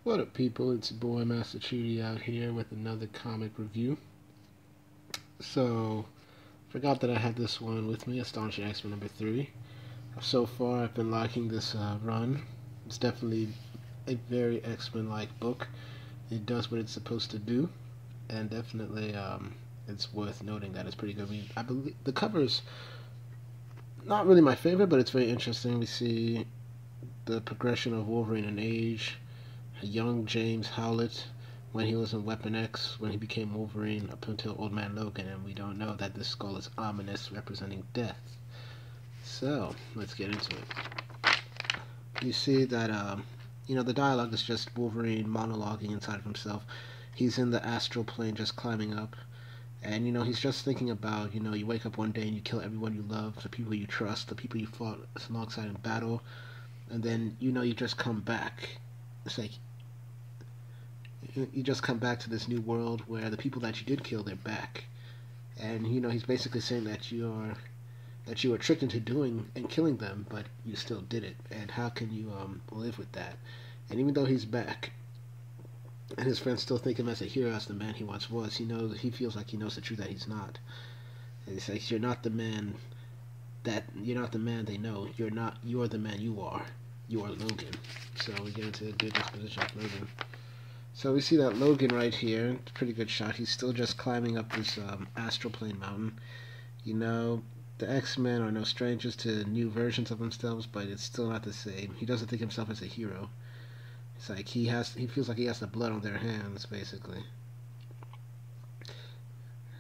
What up, people? It's your boy Master Cheaty out here with another comic review. So, forgot that I had this one with me, Astonishing X-Men number 3. So far, I've been liking this run. It's definitely a very X-Men-like book. It does what it's supposed to do, and definitely it's worth noting that it's pretty good. I believe the cover's not really my favorite, but it's very interesting. We see the progression of Wolverine in age, a young James Howlett when he was in Weapon X, when he became Wolverine, up until Old Man Logan, and we don't know that this skull is ominous, representing death. So, let's get into it. You see that, the dialogue is just Wolverine monologuing inside of himself. He's in the astral plane just climbing up, and, he's just thinking about, you wake up one day and you kill everyone you love, the people you trust, the people you fought alongside in battle, and then, you just come back. It's like, you just come back to this new world where the people that you did kill, they're back, and he's basically saying that you were tricked into doing and killing them, but you still did it, and how can you live with that? And even though he's back, and his friends still think him as a hero, as the man he once was, he feels like he knows the truth that he's not. And he says, you're not the man they know. You're the man you are. You are Logan. So we get into a good exposition of Logan. So we see that Logan right here, pretty good shot. He's still just climbing up this astral plane mountain. The X-Men are no strangers to new versions of themselves, but it's still not the same. He doesn't think himself as a hero. It's like he feels like he has the blood on their hands, basically.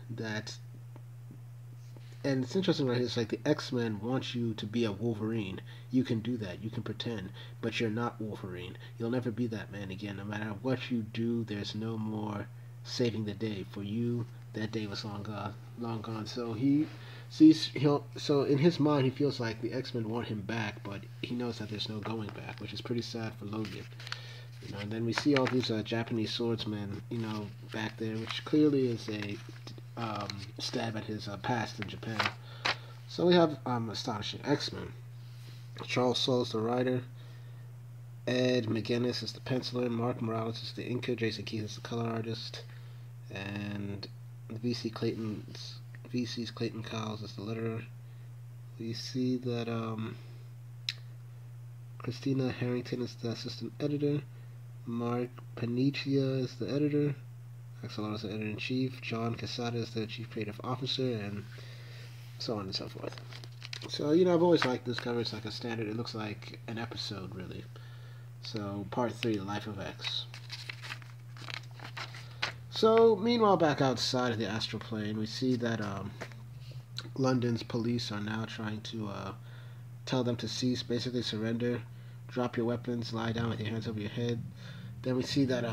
That And it's interesting right here. It's like the X-Men want you to be a Wolverine. You can do that. You can pretend, but you're not Wolverine. You'll never be that man again. No matter what you do, there's no more saving the day for you. That day was long gone. Long gone. So so in his mind he feels like the X-Men want him back, but he knows that there's no going back, which is pretty sad for Logan. And then we see all these Japanese swordsmen, back there, which clearly is a stab at his past in Japan. So we have Astonishing X-Men. Charles Soule's the writer. Ed McGuinness is the penciler. Mark Morales is the inker. Jason Keith is the color artist. And VC's Clayton Cowles is the letterer. We see that Christina Harrington is the assistant editor. Mark Paniccia is the editor. Axelrod is the editor-in-chief. John Casada is the chief creative officer, and so on and so forth. So, I've always liked this cover. It's like a standard. It looks like an episode, really. So, part 3, The Life of X. So, meanwhile, back outside of the astral plane, we see that London's police are now trying to tell them to cease, basically surrender, drop your weapons, lie down with your hands over your head. Then we see that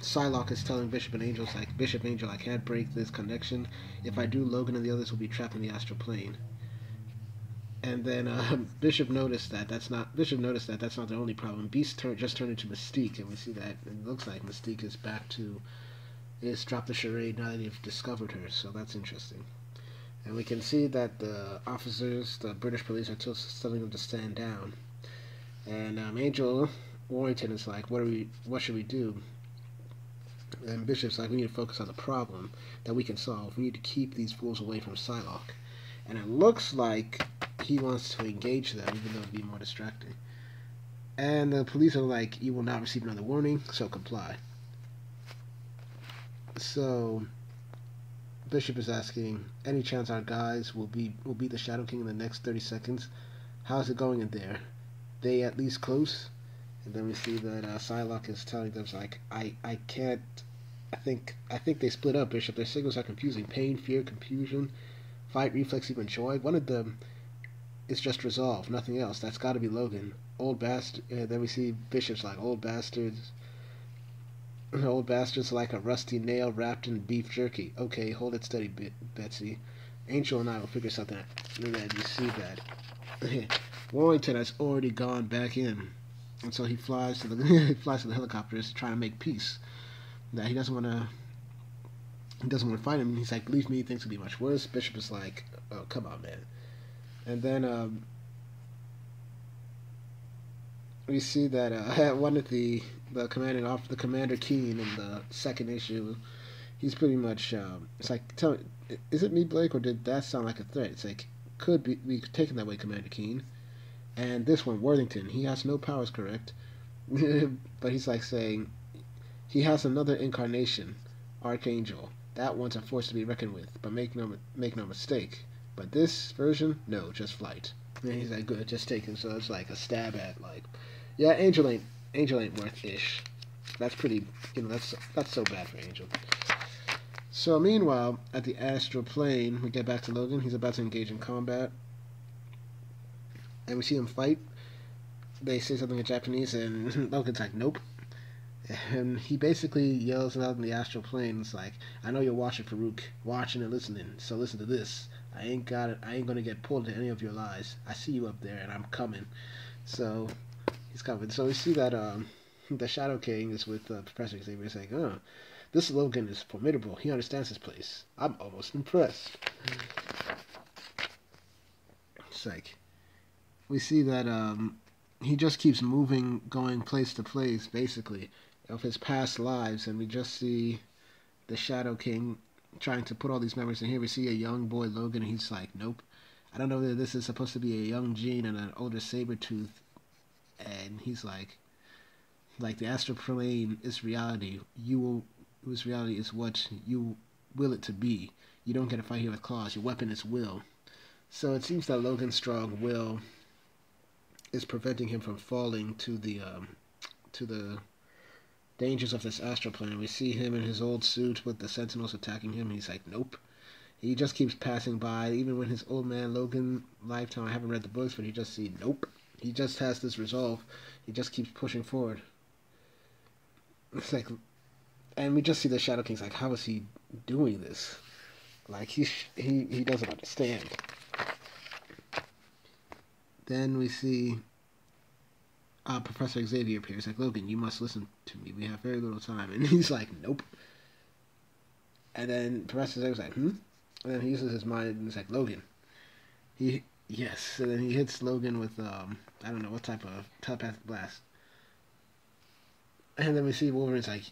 Psylocke is telling Bishop and Angel, Bishop Angel, I can't break this connection. If I do, Logan and the others will be trapped in the astral plane. And then Bishop noticed that that's not the only problem. Beast just turned into Mystique, and we see that it looks like Mystique is dropped the charade now that they've discovered her. So that's interesting. And we can see that the officers, the British police, are telling them to stand down. And Angel Warrington is like, what should we do? And Bishop's like, we need to focus on the problem that we can solve. We need to keep these fools away from Psylocke. And it looks like he wants to engage them, even though it'd be more distracting. And the police are like, you will not receive another warning, so comply. So Bishop is asking, any chance our guys will beat the Shadow King in the next 30 seconds? How's it going in there? They at least close? And then we see that Psylocke is telling them, I can't. I think they split up, Bishop. Their signals are confusing. Pain, fear, confusion, fight, reflex, even joy. One of them is just resolve, nothing else. That's got to be Logan. Old bastard. Then we see Bishop's like, old bastards. Old bastards like a rusty nail wrapped in beef jerky. Okay, hold it steady, Betsy. Angel and I will figure something out. And then you see that Warrington has already gone back in. And so he flies to the helicopters trying to make peace. That he doesn't want to fight him. He's like, believe me, things could be much worse. Bishop is like, oh, come on, man. And then we see that one of the Commander Keen in the second issue, he's pretty much it's like, tell me, is it me, Blake, or did that sound like a threat? It's like, could be taken that way, Commander Keen. And this one, Worthington, he has no powers, correct? But he's like saying he has another incarnation, Archangel. That one's a force to be reckoned with, but make no mistake. But this version, no, just flight. And he's like, good, just take him. So it's like a stab at like, yeah, Angel ain't worth ish. That's pretty, that's so bad for Angel. So meanwhile, at the astral plane, we get back to Logan. He's about to engage in combat, and we see him fight. They say something in Japanese, and Logan's like, nope. And he basically yells out in the astral plane. It's like, I know you're watching, Farouk, watching and listening. So listen to this. I ain't gonna get pulled into any of your lies. I see you up there, and I'm coming. So he's coming. So we see that the Shadow King is with Professor Xavier. He's like, this Logan is formidable. He understands his place. I'm almost impressed. It's like, we see that he just keeps moving, going place to place, basically, of his past lives, and we just see the Shadow King trying to put all these memories in here. We see a young boy, Logan, and he's like, nope. I don't know whether this is supposed to be a young Jean and an older Sabretooth, and he's like the astral plane is reality. Whose reality is what you will it to be. You don't get to fight here with claws. Your weapon is will. So it seems that Logan's strong will is preventing him from falling to the dangers of this astral plane. We see him in his old suit with the Sentinels attacking him. He's like, nope. He just keeps passing by. Even when his old man Logan lifetime, I haven't read the books, but he just see, nope. He just has this resolve. He just keeps pushing forward. It's like, and we just see the Shadow King's like, how is he doing this? Like, he doesn't understand. Then we see Professor Xavier appears. Like, Logan, you must listen to me. We have very little time. And he's like, nope. And then Professor Xavier's like, And then he uses his mind and he's like, Logan. Yes. And then he hits Logan with, I don't know what type of telepathic blast. And then we see Wolverine's like,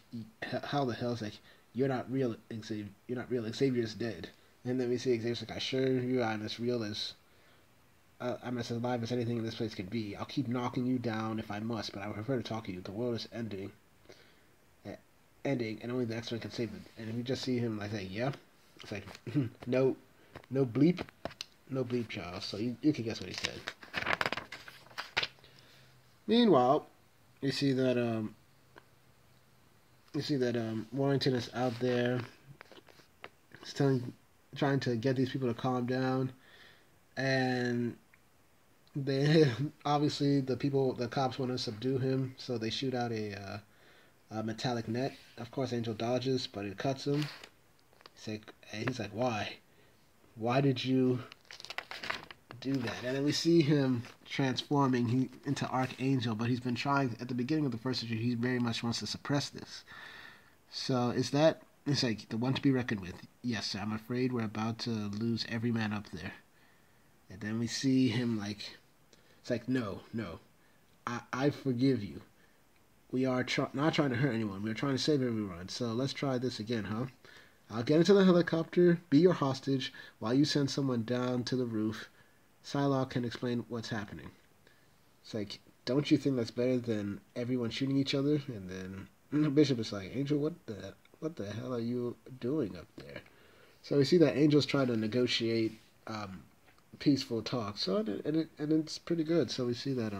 how the hell? It's like, you're not real, Xavier. You're not real. Xavier's dead. And then we see Xavier's like, I assure you I'm as real as, I'm as alive as anything in this place could be. I'll keep knocking you down if I must, but I would prefer to talk to you. The world is ending, and only the X-Men can save it. And if you just see him like that, yeah, it's like, no bleep, Charles. So you can guess what he said. Meanwhile, you see that Warrington is out there. He's trying to get these people to calm down, and they obviously the cops want to subdue him, so they shoot out a metallic net. Of course, Angel dodges, but it cuts him. He's like, why? Why did you do that? And then we see him transforming into Archangel, but he's been trying at the beginning of the first issue. He very much wants to suppress this. So it's like the one to be reckoned with. Yes, sir. I'm afraid we're about to lose every man up there. And then we see him like, it's like, no, I forgive you. We are not trying to hurt anyone. We're trying to save everyone. So let's try this again, huh? I'll get into the helicopter, be your hostage, while you send someone down to the roof. Psylocke can explain what's happening. It's like, don't you think that's better than everyone shooting each other? And then Bishop is like, Angel, what the hell are you doing up there? So we see that Angel's trying to negotiate peaceful talk. So and it's pretty good. So we see that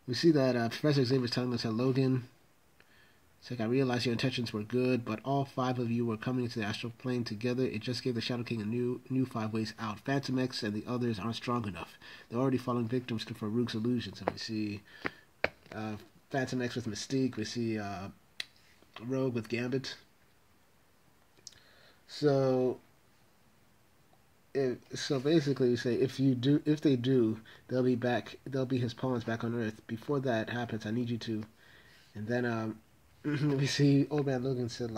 Professor Xavier's telling us that Logan. It's like, I realized your intentions were good, but all 5 of you were coming into the astral plane together. It just gave the Shadow King a new 5 ways out. Phantom X and the others aren't strong enough. They're already falling victims to Farouk's illusions. And we see Phantom X with Mystique. We see Rogue with Gambit. So basically, we say if they do, they'll be back. They'll be his pawns back on Earth. Before that happens, I need you to. And then we see Old Man Logan said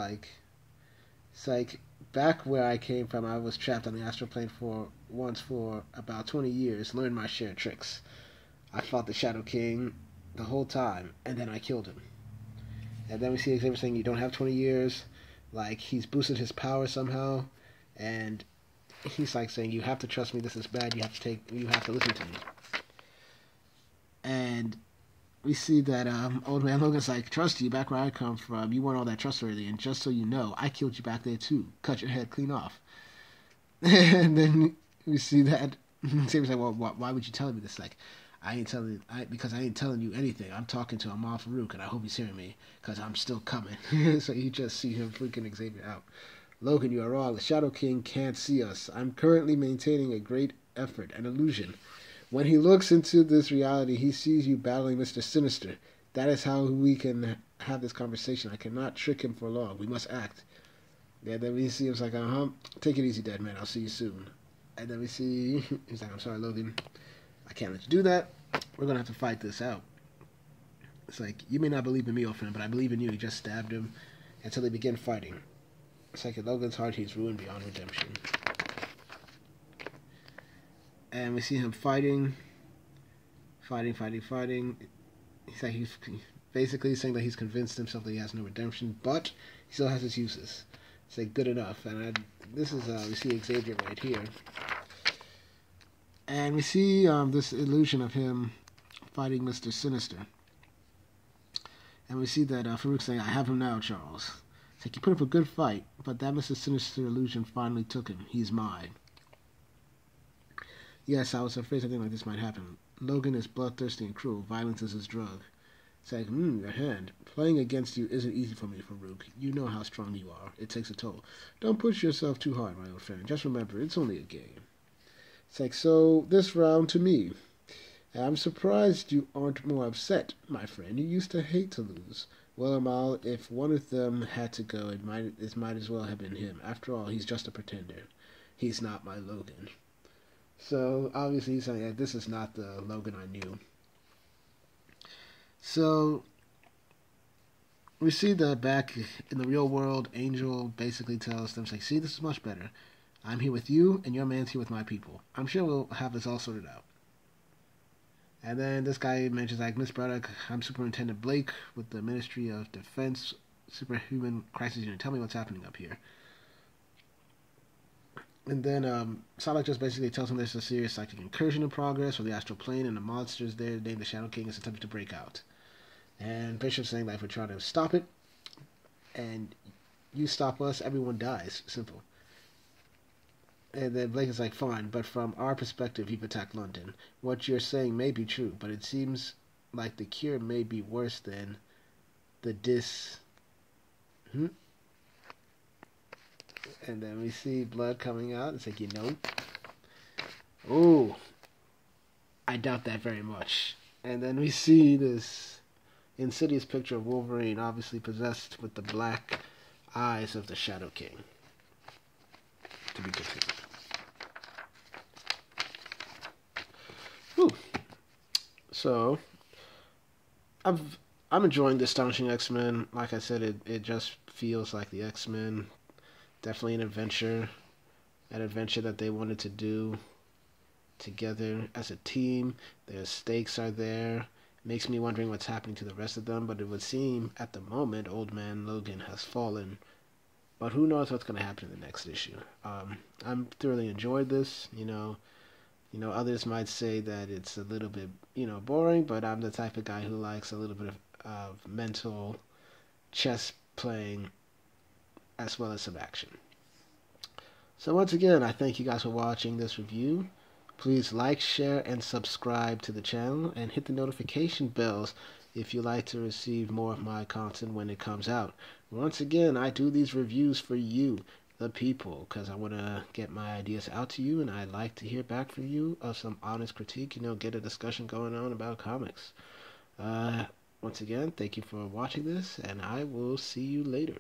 it's like, back where I came from, I was trapped on the astral plane for about 20 years, learned my share of tricks. I fought the Shadow King the whole time, and then I killed him. And then we see Xavier saying, you don't have 20 years. Like, he's boosted his power somehow. And he's like saying, you have to trust me, this is bad, you have to listen to me. And we see that old man Logan's like, trust you, back where I come from, you weren't all that trustworthy, and just so you know, I killed you back there too. Cut your head clean off. And then we see that Xavier's like, well, why would you tell me this? Like, because I ain't telling you anything. I'm talking to Amal Farouk, and I hope he's hearing me, because I'm still coming. So you just see him freaking Xavier out. Logan, you are wrong. The Shadow King can't see us. I'm currently maintaining a great effort, an illusion. When he looks into this reality, he sees you battling Mr. Sinister. That is how we can have this conversation. I cannot trick him for long. We must act. Yeah, then we see him like, take it easy, dead man. I'll see you soon. And then we see, he's like, I'm sorry, Logan. I can't let you do that. We're going to have to fight this out. It's like, you may not believe in me, old friend, but I believe in you. He just stabbed him until they begin fighting. It's like in Logan's heart, he's ruined beyond redemption. And we see him fighting. He's like, he's basically saying that he's convinced himself that he has no redemption, but he still has his uses. It's like, good enough. And this is, we see Xavier right here. And we see this illusion of him fighting Mr. Sinister. And we see that Farouk's saying, I have him now, Charles. It's like, you put up a good fight, but that Mr. Sinister illusion finally took him. He's mine. Yes, I was afraid something like this might happen. Logan is bloodthirsty and cruel. Violence is his drug. It's like, your hand. Playing against you isn't easy for me, Farouk. You know how strong you are. It takes a toll. Don't push yourself too hard, my old friend. Just remember, it's only a game. It's like, so this round to me. I'm surprised you aren't more upset, my friend. You used to hate to lose. Well, Amal, if one of them had to go, it might as well have been him. After all, he's just a pretender. He's not my Logan. So, obviously, he's saying that this is not the Logan I knew. So, we see that back in the real world, Angel basically tells them, like, see, this is much better. I'm here with you, and your man's here with my people. I'm sure we'll have this all sorted out. And then this guy mentions, like, Miss Braddock, I'm Superintendent Blake with the Ministry of Defense Superhuman Crisis Unit. Tell me what's happening up here. And then Salak just basically tells him there's a serious psychic incursion in progress from the astral plane, and the monsters there named the Shadow King is attempting to break out. And Bishop's saying that if we're trying to stop it, and you stop us, everyone dies. Simple. And then Blake is like, fine, but from our perspective, you've attacked London. What you're saying may be true, but it seems like the cure may be worse than the And then we see blood coming out. It's like, oh, I doubt that very much. And then we see this insidious picture of Wolverine, obviously possessed with the black eyes of the Shadow King. To be continued. Whew. So, I'm enjoying the Astonishing X-Men. Like I said, it just feels like the X-Men. Definitely an adventure that they wanted to do together as a team. Their stakes are there. Makes me wondering what's happening to the rest of them, but it would seem at the moment Old Man Logan has fallen. But who knows what's going to happen in the next issue. I'm thoroughly enjoyed this. Others might say that it's a little bit, boring, but I'm the type of guy who likes a little bit of mental chess playing as well as some action. So once again, I thank you guys for watching this review. Please like, share, and subscribe to the channel, and hit the notification bells if you like to receive more of my content when it comes out. Once again, I do these reviews for you, the people, because I want to get my ideas out to you, and I like to hear back from you of some honest critique, get a discussion going on about comics. Once again, thank you for watching this, and I will see you later.